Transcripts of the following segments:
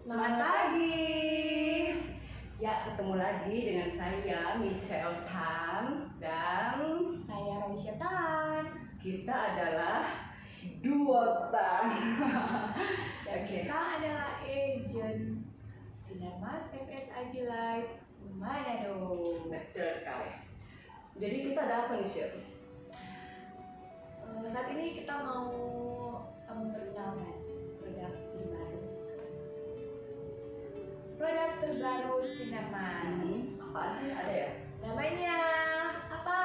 Selamat pagi. Ya, ketemu lagi dengan saya Michelle Tan dan saya Raisya Tan. Kita adalah Duo Tan. Dan kita adalah agent Sinarmas FS IG Live Manado. Betul sekali. Jadi kita ada apa nih, Syed? Saat ini kita mau memperkenalkan produk terbaru Sinarmas. Apaan sih? Ada ya? Namanya apa,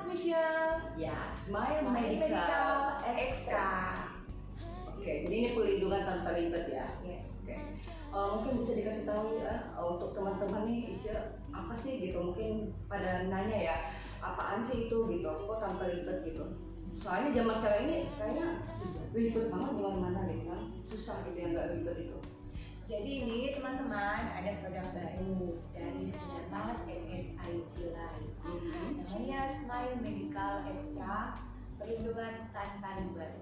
Michelle? Ya, Smile Medical Extra. Oke, jadi ini pelindungan tanpa ribet ya. Yes. Oke. Mungkin bisa dikasih tahu ya untuk teman-teman nih isi apa sih gitu, mungkin pada nanya ya apaan sih itu gitu, kok tanpa ribet gitu. Soalnya zaman sekarang ini kayaknya ribet banget di mana-mana gitu kan, susah gitu yang nggak ribet itu. Jadi ini teman-teman ada produk baru dari Sinarmas FS IG Live. Namanya Smile Medical Extra, perlindungan tanpa ribet.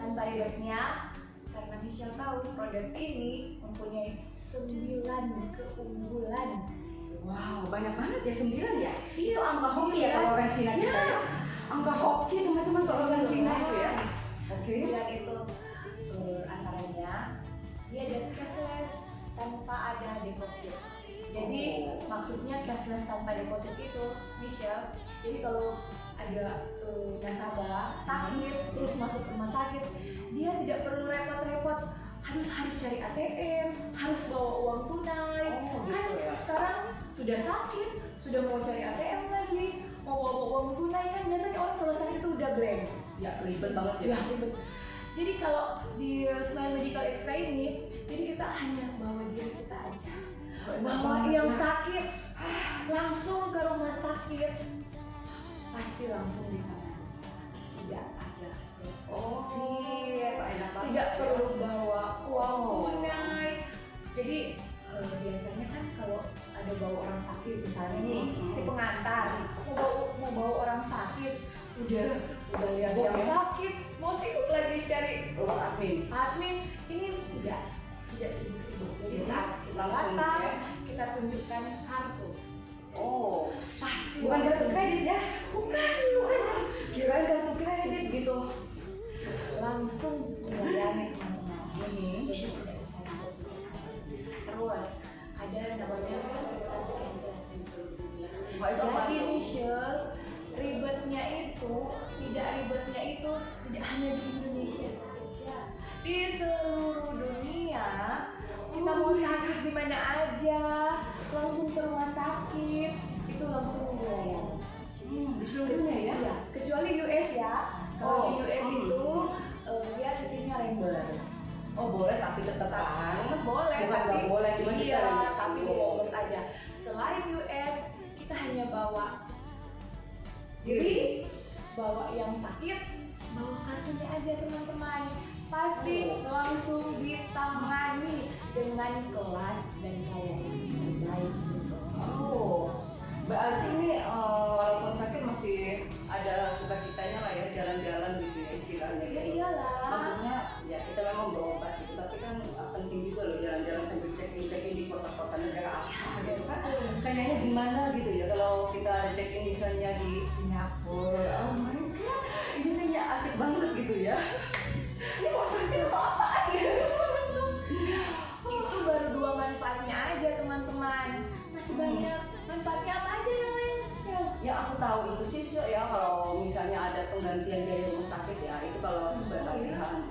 Tanpa ribetnya, karena Michelle tahu produk ini mempunyai 9 keunggulan. Wow, banyak banget ya 9 ya? Iya. Itu angka hoki ya kalau orang Cina kita ya? Angka hoki teman-teman kalau orang Cina itu ya. Oke. 9 itu antaranya dia ada cashless tanpa ada deposit. Jadi maksudnya cashless tanpa deposit itu, Michelle, jadi kalau ada nasabah sakit terus masuk rumah sakit, dia tidak perlu repot-repot harus cari ATM, harus bawa uang tunai. Kan ya. sekarang sudah sakit, sudah mau cari ATM lagi, mau bawa uang tunai, kan biasanya orang kalau sakit itu udah blank. Ya, ribet banget ya. Ya, ribet. Jadi kalau di Smile Medical Extra ini, jadi kita hanya bawa diri kita aja. Bawa yang sakit langsung ke rumah sakit, pasti langsung ditangani. Tidak ada deposit, tidak perlu bawa uang tunai. Jadi biasanya kan kalau ada bawa orang sakit, misalnya nih si pengantar mau bawa orang sakit, udah lihat yang sakit, mau sibuk lagi cari admin, ini tidak sibuk. Jadi saat kita datang, kita tunjukkan kartu. Oh, Pasti bukan kartu kredit ya? Bukan. Kirain kartu kredit gitu. Langsung melayani teman-teman. Ini tidak bisa dibuktikan. Terus ada namanya fasilitas cashless di seluruh dunia. Jadi Michelle, ribetnya itu tidak hanya di Indonesia saja, di seluruh dunia. Kita mau sakit di mana aja, langsung ke rumah sakit, itu langsung dilayani. Di seluruh dunia ya? Iya, kecuali US ya. Kalau di US itu dia sistemnya reimburse. Oh boleh, tapi tetap kan? Boleh, bukan nggak boleh, cuma iya, kita tapi di reimburse aja. Selain US, kita hanya bawa diri, bawa yang sakit, bawa kartunya aja teman-teman. Pasti langsung ditangani dengan kelas dan pelayanan terbaik. Oh, berarti ini walaupun sakit masih ada sukacitanya lah ya, jalan-jalan gitu ya istilahnya. Ya iyalah. Maksudnya ya kita memang berobat gitu, tapi kan penting juga loh jalan-jalan sambil check-in di kota-kota negara apa gitu kan. Kayaknya gimana gitu ya kalau kita ada check-in misalnya di Singapura. Oh my god, ini kayaknya asik banget gitu ya. Ini mau sakit atau apa gitu. Itu baru 2 manfaatnya aja teman-teman. Masih banyak manfaatnya apa aja yang lain? Ya aku tahu itu sih ya, kalau misalnya ada penggantian biaya rumah sakit ya itu kalau sesuai tagihan.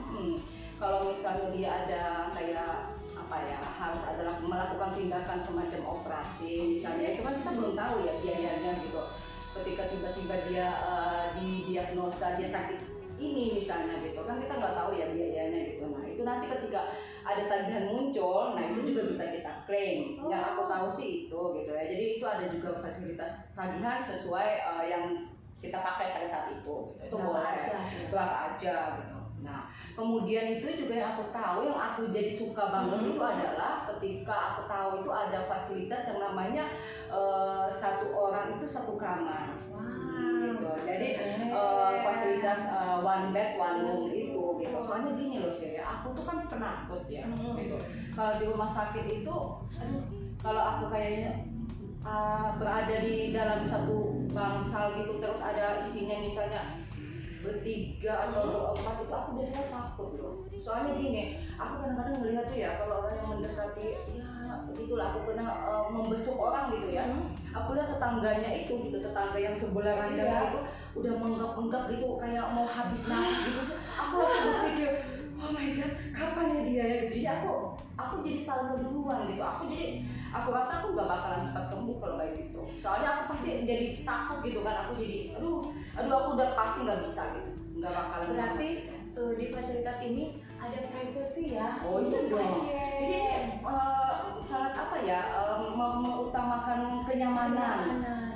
Kalau misalnya dia ada kayak apa ya, harus adalah melakukan tindakan semacam operasi misalnya, itu kan kita belum tahu ya biayanya gitu. Ketika tiba-tiba dia didiagnosa dia sakit ini misalnya gitu kan, kita nggak tahu ya biayanya gitu. Nah itu nanti ketika ada tagihan muncul, nah itu juga bisa kita klaim. Yang aku tahu sih itu gitu ya. Jadi itu ada juga fasilitas tagihan sesuai yang kita pakai pada saat itu. Gitu. Itu boleh berapa aja gitu. Nah kemudian itu juga yang aku tahu, yang aku jadi suka banget itu adalah ketika aku tahu itu ada fasilitas yang namanya 1 orang itu 1 kamar. Gitu. Jadi fasilitas one bed one room itu gitu. Soalnya gini loh sih ya, aku tuh kan penakut ya gitu. Kalau di rumah sakit itu, aduh, kalau aku kayaknya berada di dalam satu bangsal gitu, terus ada isinya misalnya bertiga atau berempat, itu aku biasanya takut loh. Soalnya gini, aku kadang-kadang melihat tuh ya, kalau orang yang mendekati, ya begitulah, aku pernah membesuk orang gitu ya. Aku lihat tetangganya itu gitu, tetangga yang sebelah ranjang itu udah menggap-menggap gitu, kayak mau habis nafas gitu. Aku langsung berpikir, oh my god, kapan ya dia ya gitu. Jadi aku jadi parno duluan gitu. Aku rasa aku gak bakalan cepat sembuh kalau kayak gitu. Soalnya aku pasti jadi takut gitu kan. Aku jadi aduh aku udah pasti nggak bisa gitu, nggak bakalan. Berarti di fasilitas ini ada privacy ya? Oh iya dong. Jadi sangat apa ya, mengutamakan kenyamanan.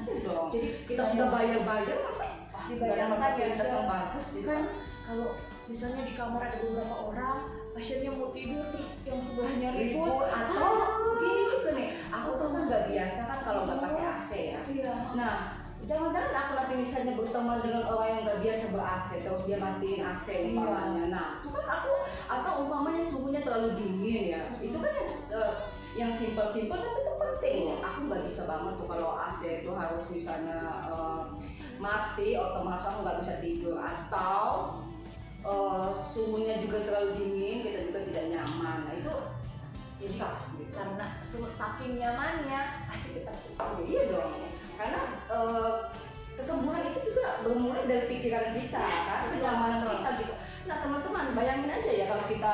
Iya dong. Jadi kita sudah bayar-bayar, masa dibayangkan fasilitas yang bagus gitu kan. Kalau misalnya di kamar ada beberapa orang, pasiennya mau tidur terus yang sebelahnya ribut, atau gini juga nih, aku tuh kan nggak biasa kan kalau nggak pakai AC ya. Iya. Nah, jangan-jangan aku nanti misalnya berteman dengan orang yang nggak biasa ber-AC, terus dia matiin AC umpamanya. Nah, itu kan aku, atau umpamanya suhunya terlalu dingin ya, itu kan yang simpel-simpel tapi itu penting loh. Aku nggak bisa banget tuh kalau AC itu harus misalnya mati, otomatis aku nggak bisa tidur, atau suhunya juga terlalu dingin, kita juga tidak nyaman. Nah itu susah gitu. Karena saking nyamannya pasti cepat sembuh. Iya dong, karena kesembuhan itu juga bermula dari pikiran kita kan, kenyamanan kita gitu. Nah teman-teman bayangin aja ya, kalau kita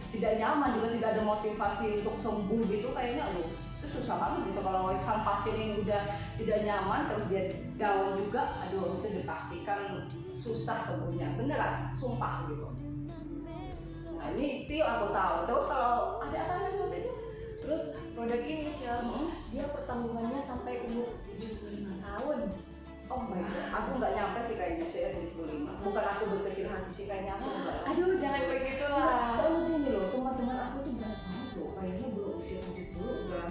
tidak nyaman juga tidak ada motivasi untuk sembuh gitu, kayaknya itu susah banget gitu. Kalau sang pasien yang udah tidak nyaman terus dia down juga, itu dipastikan susah sembuhnya, beneran, sumpah gitu. Nah ini Tio aku tahu. Terus kalau ada apa lagi waktu itu? Terus produk ini ya, dia pertanggungannya sampai umur 75 tahun. Oh my god, aku nggak nyampe sih kayaknya, saya 75. Bukan aku berkecil hati sih, kayaknya aku enggak. Aduh jangan begitu lah. Soalnya gini loh, teman-teman aku tuh banyak banget loh, kayaknya belum usia 70 udah.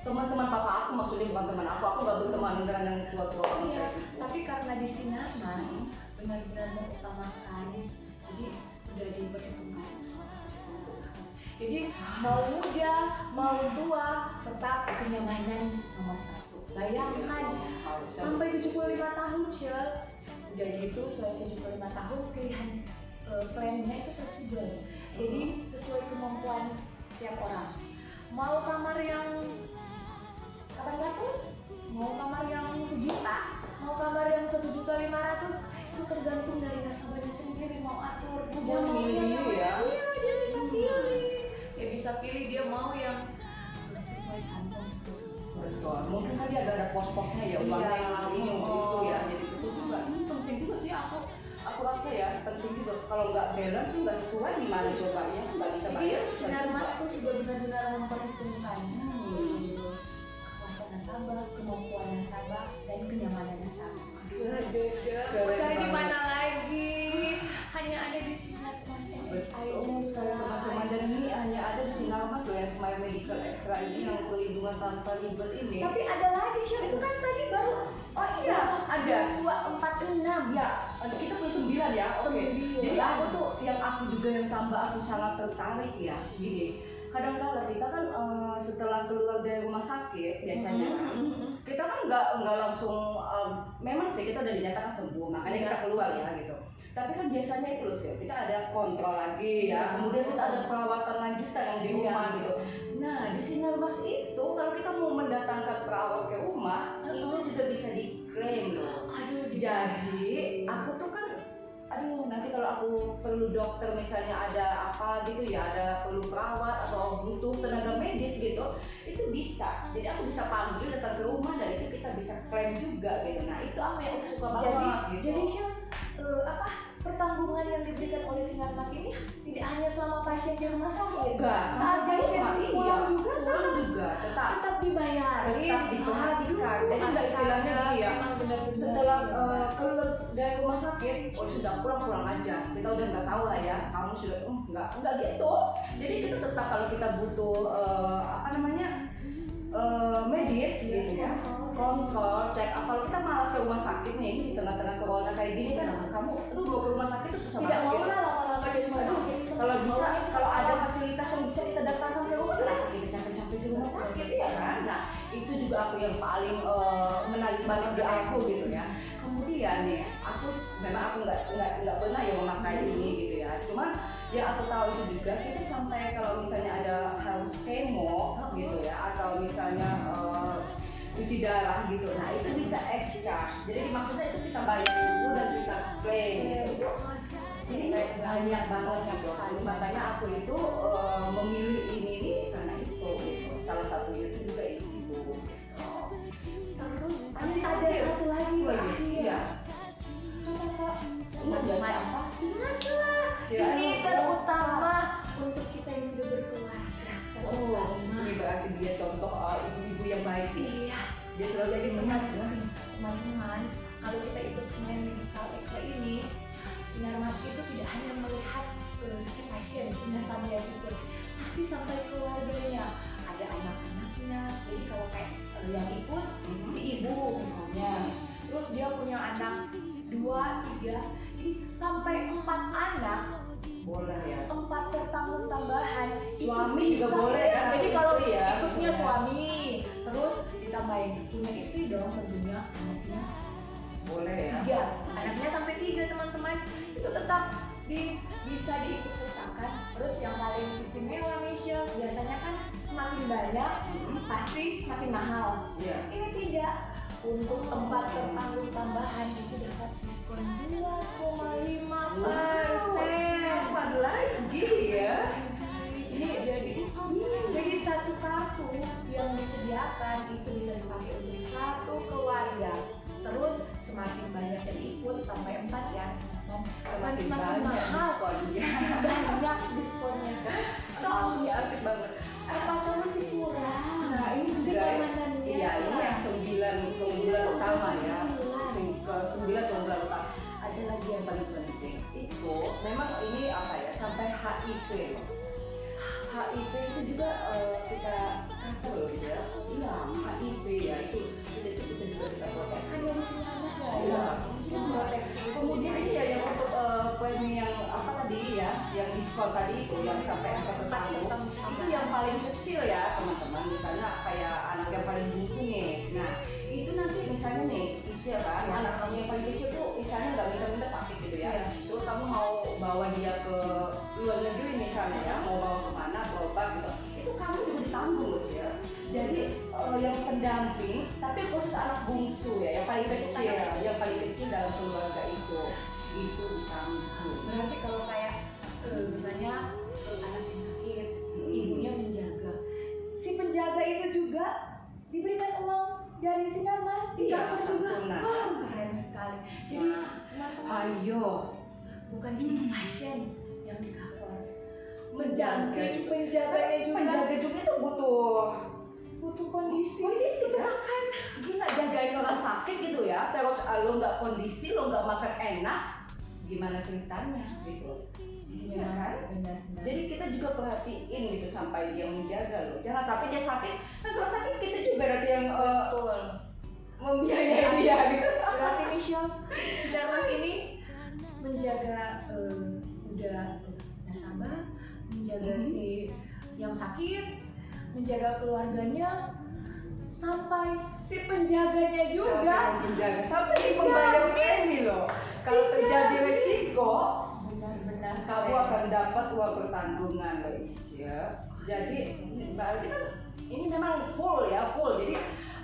Teman-teman papa aku, maksudnya bukan teman aku nggak berteman dengan yang tua-tua banget kayak gitu. Tapi karena di sinar mas benar-benar mengutamakan, jadi udah diperhitungkan. Jadi mau muda, mau tua, tetap kenyamanan nomor satu. Bayangkan sampai 75 tahun Shell. Udah gitu setelah 75 tahun pilihan plannya itu fleksibel. Jadi sesuai kemampuan tiap orang. Mau kamar yang 800, mau kamar yang 1 juta, mau kamar yang 1.500.000, itu tergantung dari nasabahnya sendiri mau atur. Dia mau milih ya. Iya, dia bisa pilih. Dia bisa pilih dia mau yang sesuai kantong sesuai. Betul. Mungkin kan dia ada pos-posnya ya, uangnya yang ini untuk itu ya. Jadi itu juga penting juga sih, aku rasa ya penting juga. Kalau nggak balance sih nggak sesuai, gimana coba ya, nggak bisa bayar. Sinar Mas itu sudah benar-benar memperhitungkan kekuasaan nasabah, kemampuan nasabah, dan kenyamanan nasabah. Mau cari di mana lagi? Hanya ada di Sinar Mas Betul, teman-teman, dan ini hanya ada di Sinar Mas loh, yang Smile Medical Extra ini, yang perlindungan tanpa ribet ini. Tapi ada lagi Syah, itu kan tadi baru. Oh iya, ada 2, 4, 6 ya. Kita punya 9 ya. Oke. 9. Jadi aku tuh, yang aku juga yang tambah aku sangat tertarik ya. Gini, kadang-kadang kita kan setelah keluar dari rumah sakit biasanya kita kan nggak langsung, memang sih kita udah dinyatakan sembuh, makanya kita keluar ya gitu. Tapi kan biasanya itu loh sih, kita ada kontrol lagi ya, kemudian kita ada perawatan lanjutan yang di rumah gitu. Nah di Sinar Mas itu kalau kita mau mendatangkan perawat ke rumah, itu juga bisa diklaim loh. Jadi aku tuh kan, nanti kalau aku perlu dokter misalnya ada apa gitu ya, ada perlu perawat atau butuh tenaga medis gitu, itu bisa. Jadi aku bisa panggil datang ke rumah dan itu kita bisa klaim juga gitu. Nah itu aku yang suka banget gitu. Jadi Syah, pertanggungan yang diberikan oleh Sinar Mas ini tidak hanya selama pasien di rumah sakit, saat pasien pulang juga tetap dibayar, tetap diperhatikan. Jadi nggak istilahnya gini ya, setelah keluar dari rumah sakit, sudah pulang aja, kita udah nggak tahu lah ya, kamu sudah nggak gitu. Jadi kita tetap, kalau kita butuh medis gitu ya, kontrol, cek up. Kalau kita malas ke rumah sakit nih di tengah-tengah corona kayak gini kan, kamu mau ke rumah sakit itu susah banget. Tidak mau lah lama-lama di rumah sakit. Kalau bisa, kalau ada fasilitas yang kayak ini gitu ya. Cuman yang aku tahu itu juga kita sampai kalau misalnya ada harus kemo gitu ya, atau misalnya cuci darah gitu, nah itu bisa excharge. Jadi maksudnya itu kita bayar dulu dan kita claim gitu. Jadi banyak banget gitu. Makanya aku itu memilih ini nih karena itu gitu. Salah satunya itu juga itu. Terus masih ada satu lagi Iya. Coba Kak, Ingat nggak sih apa? ingat lah. Ya, Ini terutama untuk kita yang sudah berkeluarga. Oh, ini berarti dia contoh ibu-ibu yang baik nih. Iya. Dia selalu jadi benar. Teman-teman, kalau kita ikut Smile Medical Extra ini, Sinar Mas itu tidak hanya melihat si pasien, si nasabah yang ikut, tapi sampai keluarganya, ada anak-anaknya. Jadi kalau kayak yang ikut si ibu misalnya, terus dia punya anak 2, 3, sampai 4 anak, Boleh ya. 4 tertanggung tambahan. Suami Itu juga bisa. boleh kan? Jadi kalau Istri ya, ikutnya iya. suami, terus ditambahin punya istri dong, tentunya anaknya Boleh ya. 3, anaknya sampai 3 teman-teman, itu tetap bisa diikut sertakan. Terus yang paling istimewa Michelle, biasanya kan semakin banyak pasti semakin mahal. Iya. Ini tidak, untuk tempat tertanggung tambahan itu dapat diskon 2,5%. Apa lagi ya? Ini jadi satu kartu yang disediakan itu bisa dipakai untuk satu keluarga. Terus semakin banyak yang ikut sampai 4 ya, Semakin semakin banyak mahal, diskonnya. semakin banyak diskonnya. Stop ya, asik banget. Apakah masih kurang? Nah ini juga Keamanannya. iya ini yang 9 keunggulan utama ya. Ke 9 keunggulan utama. Ada lagi yang paling penting itu memang ini apa ya, sampai HIV loh. HIV itu juga kita terus ya. Iya, HIV ya itu bisa juga kita proteksi. Kan dari sini Mas ya. Iya, Sudah proteksi. kemudian ya yang untuk premi yang apa tadi ya, yang diskon tadi itu yang sampai angka tertanggung itu yang paling kecil ya teman-teman. Misalnya kayak anak yang paling bungsu nih, nah itu nanti misalnya nih Isya kan, anak kamu yang paling kecil tuh misalnya nggak minta-minta sakit gitu ya, terus kamu mau bawa dia ke luar negeri misalnya ya, mau bawa kemana, berobat gitu, itu kamu juga ditanggung loh ya. Jadi yang pendamping, tapi khusus anak bungsu ya, yang paling kecil, yang paling kecil dalam keluarga itu ditanggung. Berarti kalau kayak misalnya anak yang sakit, ibunya menjaga, si penjaga itu juga diberikan uang dari Sinar Mas, Iya, cover juga. santunan. Wah, keren sekali. Jadi teman-teman, Ayo bukan cuma pasien yang di cover, menjaga juga. penjaganya juga Penjaga juga itu butuh kondisi kan. Gila, jagain orang sakit gitu ya, terus lo nggak kondisi, lo nggak makan enak, gimana ceritanya gitu. Jadi Iya kan? benar. Jadi kita juga perhatiin gitu sampai dia menjaga loh. Jangan sampai dia sakit. Nah kalau sakit kita juga nanti yang betul. membiayai dia gitu. Berarti Michelle, Sinar Mas ini menjaga udah nasabah, menjaga si yang sakit, menjaga keluarganya, sampai si penjaganya juga. Penjaga sampai si pembayar premi loh. Kalau terjadi resiko, Benar-benar kamu akan dapat uang pertanggungan loh Isya. Jadi berarti kan ini memang full ya, full. Jadi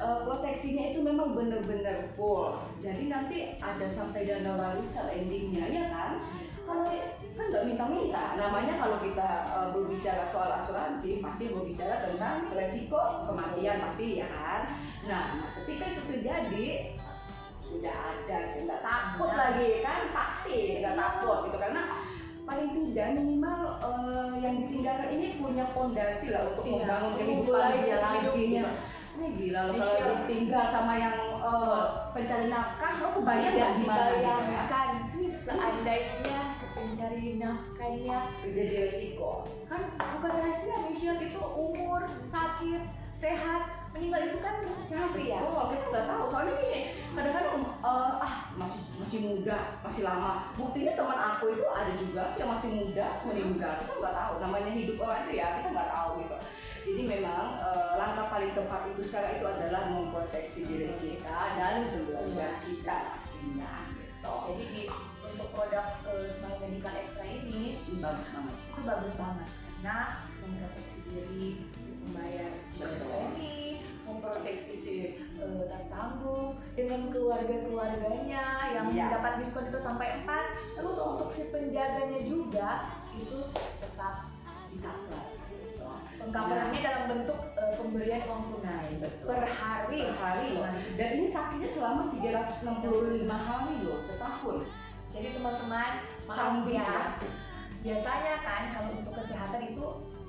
proteksinya itu memang benar-benar full. Jadi nanti ada sampai dana warisan endingnya ya kan? Kalau kan nggak minta-minta. Namanya kalau kita berbicara soal asuransi pasti berbicara tentang resiko kematian pasti ya kan. Nah ketika itu terjadi sudah ada sih, nggak takut lagi kan, pasti nggak takut gitu karena paling tidak minimal yang ditinggalkan ini punya fondasi lah untuk membangun kehidupan dia lagi gitu. Ini gila loh kalau ditinggal sama yang pencari nafkah, lo kebayang nggak gimana gitu ya? bayangkan seandainya si pencari nafkahnya Terjadi resiko. kan bukan rahasia Michelle, itu umur, sakit, sehat, meninggal itu kan rahasia. Oh, kita nggak tahu soalnya ini kadang-kadang masih muda, masih lama. Buktinya teman aku itu ada juga yang masih muda meninggal. Kita nggak tahu. Namanya hidup orang itu ya kita nggak tahu gitu. Jadi memang langkah paling tepat itu sekarang itu adalah memproteksi diri kita dan keluarga kita pastinya. Gitu. Jadi untuk produk Smile Medical Extra ini Bagus banget. itu bagus banget karena memproteksi diri si pembayar ini, memproteksi si tertanggung dengan keluarganya yang dapat diskon itu sampai 4. Terus untuk si penjaganya juga itu tetap di cover. Pengcoverannya dalam bentuk pemberian uang tunai per hari loh. Dan ini sakitnya selama 365 hari loh, setahun. Jadi teman-teman, maaf ya. Biasanya kan kalau untuk kesehatan itu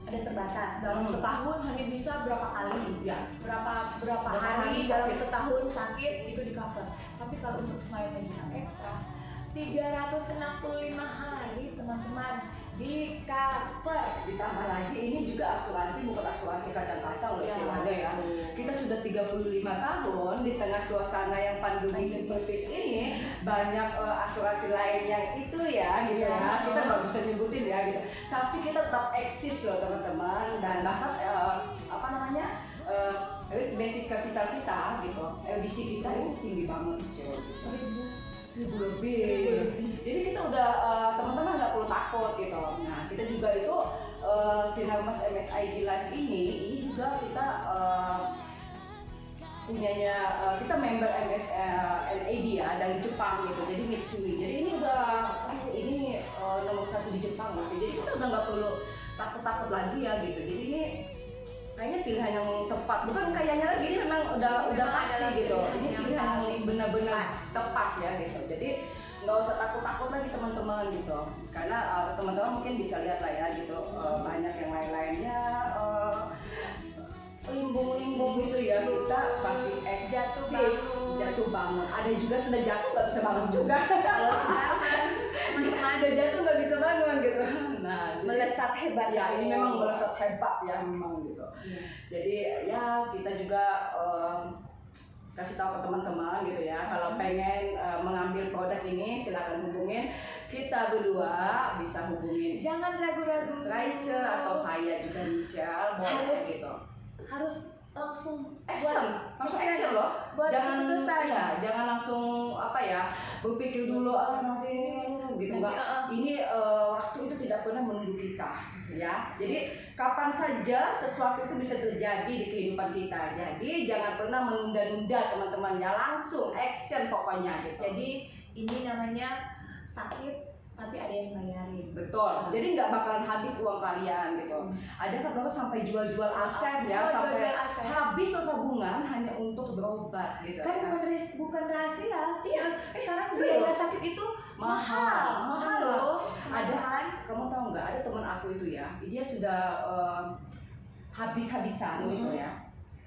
ada terbatas. Dalam setahun hanya bisa berapa kali, Ya. berapa hari dalam setahun sakit itu di cover. Tapi kalau untuk Smile Medical Extra 365 hari teman-teman di cover. Ditambah lagi ini juga asuransi, bukan asuransi kacang-kacang loh istilahnya ya. Kita sudah 35 tahun di tengah suasana yang pandemi seperti ini, banyak asuransi lain yang itu ya gitu ya. Kita nggak bisa nyebutin ya gitu. Tapi kita tetap eksis loh teman-teman, dan bahkan basic capital kita gitu, LBC kita itu tinggi banget sih. 1000 lebih. Jadi kita udah teman-teman nggak perlu takut gitu. Nah kita juga itu Sinarmas MSIG Life ini juga kita punyanya kita member NAD ya dari Jepang gitu. Jadi Mitsui. Jadi ini udah ini nomor 1 di Jepang masih. Jadi kita udah nggak perlu takut-takut lagi ya gitu. Jadi ini kayaknya pilihan yang tepat, bukan kayaknya lagi, ini memang udah pasti gitu. Ini pilihan yang benar-benar tepat ya gitu. Jadi nggak usah takut-takut lagi teman-teman gitu, karena teman-teman mungkin bisa lihat lah ya gitu, banyak yang lain-lainnya limbung-limbung gitu ya, kita pasti jatuh bangun. Ada juga sudah jatuh nggak bisa bangun juga. Ada jatuh nggak bisa bangun gitu. Nah, melesat hebat ya, ini memang melesat hebat ya memang gitu. Jadi ya kita juga kasih tahu ke teman-teman gitu ya, kalau pengen mengambil produk ini silakan hubungin kita berdua, bisa hubungin jangan ragu-ragu Raisa atau saya juga Michelle, boleh gitu. Harus langsung langsung action loh, jangan jangan langsung berpikir dulu nanti gitu enggak. Ini waktu itu tidak pernah menunggu kita ya, jadi kapan saja sesuatu itu bisa terjadi di kehidupan kita. Jadi jangan pernah menunda-nunda teman-teman ya, langsung action pokoknya gitu. Jadi ini namanya sakit tapi ada yang bayarin. Betul. Jadi nggak bakalan habis uang kalian gitu. Ada kan orang sampai jual-jual aset ya, sampai habis tabungan hanya untuk berobat gitu. Kan bukan rahasia. Iya. Sekarang biaya sakit itu mahal loh. Ada kan? Kamu tahu nggak? Ada teman aku itu ya, dia sudah habis-habisan gitu ya.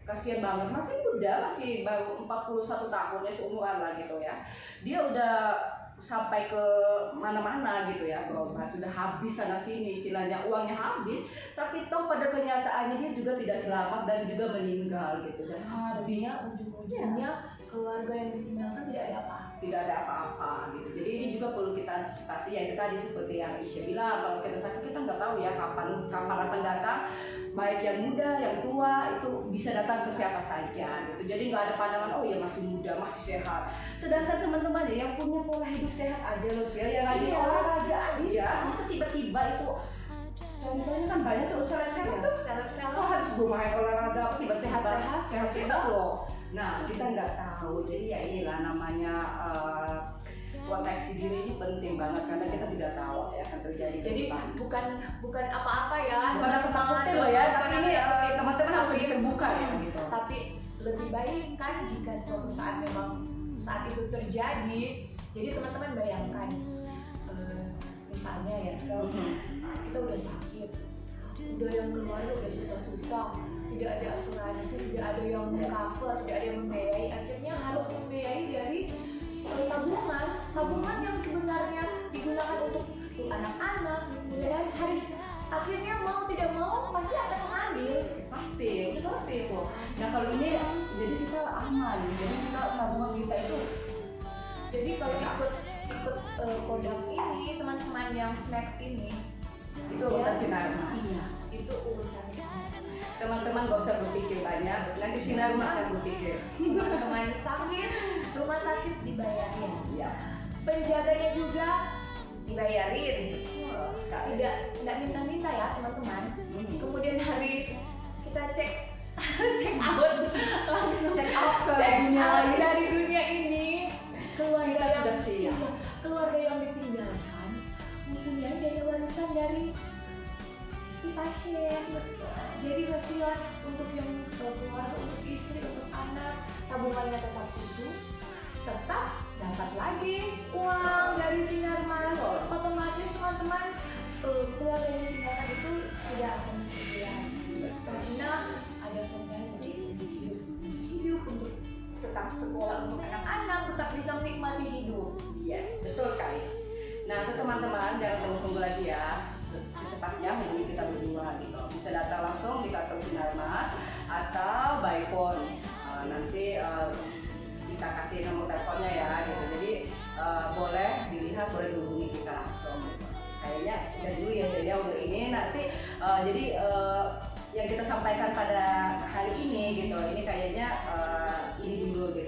Kasian banget, masih muda, masih baru 41 tahun ya, seumuran lah gitu ya. Dia udah sampai ke mana-mana gitu ya, berobat sudah habis sana sini, istilahnya uangnya habis, tapi toh pada kenyataannya dia juga tidak selamat dan juga meninggal gitu. Dan habisnya ujung-ujungnya keluarga yang ditinggalkan tidak ada apa-apa gitu. Jadi ini juga perlu kita antisipasi ya, itu tadi seperti yang Isya bilang, kalau kita sakit kita nggak tahu ya kapan akan datang, baik yang muda yang tua itu bisa datang ke siapa saja gitu. Jadi nggak ada pandangan oh ya masih muda, masih sehat. Sedangkan teman-teman yang punya pola hidup sehat aja loh sih, yang rajin olahraga aja bisa tiba-tiba itu. Contohnya kan banyak tuh seleb-seleb tuh, so habis gue main olahraga tiba-tiba sehat loh. Nah kita nggak tahu, jadi ya inilah namanya proteksi diri ini penting banget karena kita tidak tahu apa yang akan terjadi. Jadi bukan apa-apa ya, bukan aku takutin loh ya, tapi ini teman-teman harus lebih terbuka ya gitu. Tapi lebih baik kan jika suatu saat memang saat itu terjadi. Jadi teman-teman bayangkan, misalnya ya kita udah sakit, udah yang keluarga udah susah-susah, tidak ada asuransi, tidak ada yang cover, tidak ada yang membiayai, akhirnya harus membiayai dari tabungan yang sebenarnya digunakan untuk anak-anak, dan akhirnya mau tidak mau pasti akan mengambil, pasti itu. Nah kalau ini jadi kita aman, jadi kita tabungan kita itu. Jadi kalau ikut produk ini teman-teman yang snacks ini itu urusan Sinarmas. Iya, itu urusan teman-teman gak usah berpikir banyak, nanti Sinarmas yang berpikir. Teman sakit, rumah sakit dibayarin. Ya. Penjaganya juga dibayarin. Wah, sekali. Tidak minta-minta ya teman-teman. Hmm. Kemudian hari kita cek check out langsung Check out ke check dunia out lain. dari dunia ini. Keluarga Kita yang sudah siap. keluarga yang ditinggalkan mempunyai daya warisan dari si pasien. Jadi wasiat untuk yang keluarga, untuk istri, untuk anak, tabungannya tetap utuh, tetap dapat lagi uang dari Sinarmas. Otomatis teman-teman keluarga yang ditinggalkan itu sudah akan disediakan karena ada fondasi hidup untuk tetap sekolah untuk anak-anak, tetap bisa menikmati hidup. Yes, betul sekali. Nah, untuk teman-teman jangan tunggu-tunggu lagi ya. Secepatnya hubungi kita berdua gitu. Bisa datang langsung di kantor Sinarmas atau by phone. Nanti kita kasih nomor teleponnya ya gitu. Jadi boleh dilihat, boleh dihubungi kita langsung gitu. Kayaknya udah dulu ya saya untuk ini nanti jadi yang kita sampaikan pada hari ini gitu. Ini kayaknya ini dulu gitu.